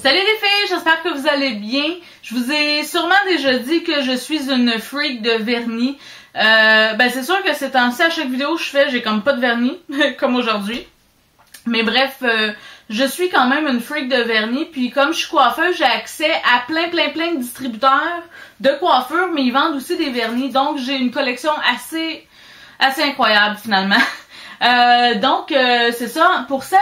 Salut les filles, j'espère que vous allez bien. Je vous ai sûrement déjà dit que je suis une freak de vernis. C'est sûr que ces temps-ci, à chaque vidéo que je fais, j'ai comme pas de vernis, comme aujourd'hui. Mais bref, je suis quand même une freak de vernis. Puis comme je suis coiffeuse, j'ai accès à plein de distributeurs de coiffure, mais ils vendent aussi des vernis. Donc j'ai une collection assez incroyable finalement. C'est ça. Pour celles,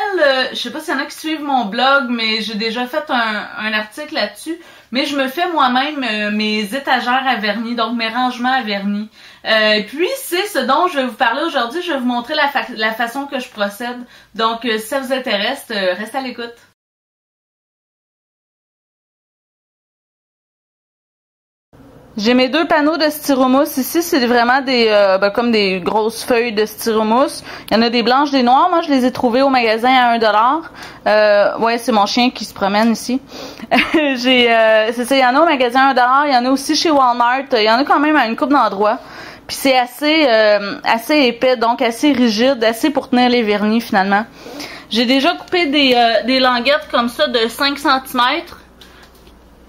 je sais pas s'il y en a qui suivent mon blog, mais j'ai déjà fait un article là-dessus. Mais je me fais moi-même mes étagères à vernis, donc mes rangements à vernis. Puis c'est ce dont je vais vous parler aujourd'hui. Je vais vous montrer la façon que je procède. Donc si ça vous intéresse, restez à l'écoute. J'ai mes deux panneaux de styromousse ici, c'est vraiment des comme des grosses feuilles de styromousse. Il y en a des blanches, des noires. Moi, je les ai trouvées au magasin à 1$. Ouais, c'est mon chien qui se promène ici. C'est ça, il y en a au magasin à 1$, il y en a aussi chez Walmart. Il y en a quand même à une couple d'endroits. Puis c'est assez épais, donc assez rigide, assez pour tenir les vernis finalement. J'ai déjà coupé des languettes comme ça de 5 cm.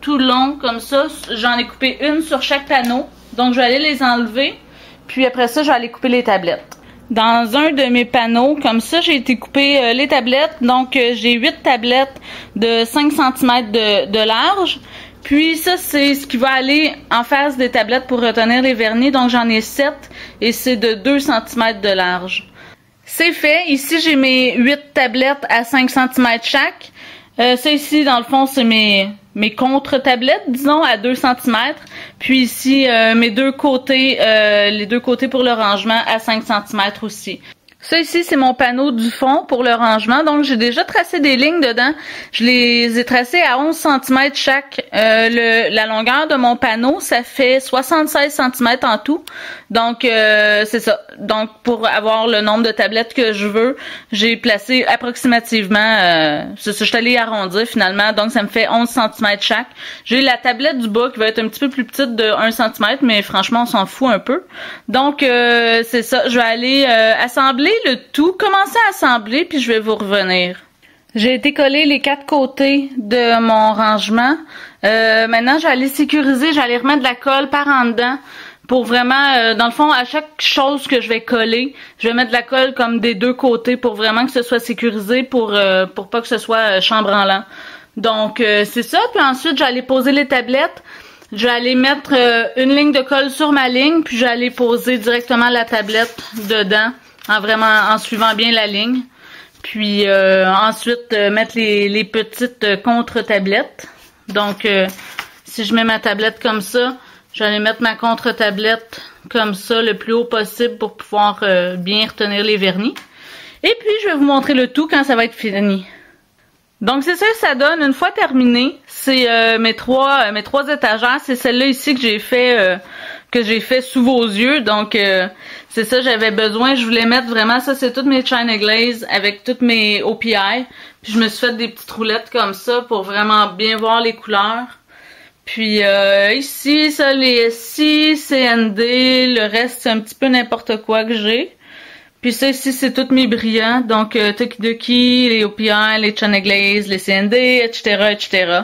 Tout long comme ça, j'en ai coupé une sur chaque panneau, donc je vais aller les enlever, puis après ça je vais aller couper les tablettes. Dans un de mes panneaux, comme ça, j'ai été couper les tablettes, donc j'ai 8 tablettes de 5 cm de large, puis ça c'est ce qui va aller en face des tablettes pour retenir les vernis, donc j'en ai 7 et c'est de 2 cm de large. C'est fait, ici j'ai mes 8 tablettes à 5 cm chaque. Ça ici, dans le fond, c'est mes contre-tablettes, disons, à 2 cm. Puis ici, mes deux côtés, les deux côtés pour le rangement à 5 cm aussi. Ça ici, c'est mon panneau du fond pour le rangement. Donc, j'ai déjà tracé des lignes dedans. Je les ai tracées à 11 cm chaque. La longueur de mon panneau, ça fait 76 cm en tout. Donc, c'est ça. Donc, pour avoir le nombre de tablettes que je veux, j'ai placé approximativement, c'est ça, je suis allée arrondir finalement. Donc, ça me fait 11 cm chaque. J'ai la tablette du bas qui va être un petit peu plus petite de 1 cm, mais franchement, on s'en fout un peu. Donc, c'est ça. Je vais aller assembler le tout, commencer à assembler, puis je vais vous revenir. J'ai été coller les 4 côtés de mon rangement. Maintenant, je vais aller sécuriser, je vais aller remettre de la colle par en dedans pour vraiment, dans le fond, à chaque chose que je vais coller, je vais mettre de la colle comme des deux côtés pour vraiment que ce soit sécurisé, pour pas que ce soit chambranlant. Donc, c'est ça. Puis ensuite, je vais aller poser les tablettes. Je vais aller mettre une ligne de colle sur ma ligne, puis je vais aller poser directement la tablette dedans, en suivant bien la ligne. Puis ensuite, mettre les petites contre-tablettes. Donc, si je mets ma tablette comme ça, je vais aller mettre ma contre-tablette comme ça, le plus haut possible pour pouvoir bien retenir les vernis. Et puis, je vais vous montrer le tout quand ça va être fini. Donc, c'est ça que ça donne. Une fois terminé, c'est mes trois étagères. C'est celle-là ici que j'ai fait sous vos yeux. Donc, c'est ça, j'avais besoin. Je voulais mettre vraiment, ça, c'est toutes mes China Glaze avec toutes mes OPI. Puis, je me suis fait des petites roulettes comme ça pour vraiment bien voir les couleurs. Puis, ici, ça, les SC, CND, le reste, c'est un petit peu n'importe quoi que j'ai. Puis ça ici, c'est tous mes brillants, donc Tokidoki, les OPI, les China Glaze, les CND, etc.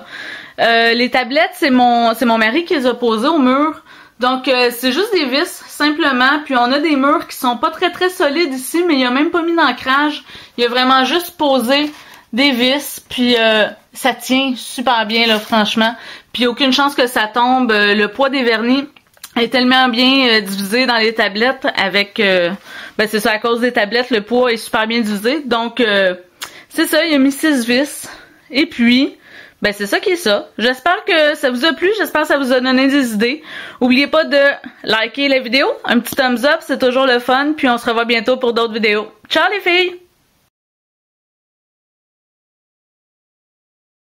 Les tablettes, c'est mon mari qui les a posées au mur. Donc c'est juste des vis, simplement. Puis on a des murs qui sont pas très solides ici, mais il a même pas mis d'ancrage. Il a vraiment juste posé des vis, puis ça tient super bien, là, franchement. Puis aucune chance que ça tombe. Le poids des vernis est tellement bien divisé dans les tablettes avec c'est ça, à cause des tablettes, le poids est super bien divisé. Donc c'est ça, il a mis 6 vis. Et puis c'est ça qui est ça. J'espère que ça vous a plu, j'espère que ça vous a donné des idées. Oubliez pas de liker la vidéo, un petit thumbs up, c'est toujours le fun, puis on se revoit bientôt pour d'autres vidéos. Ciao les filles!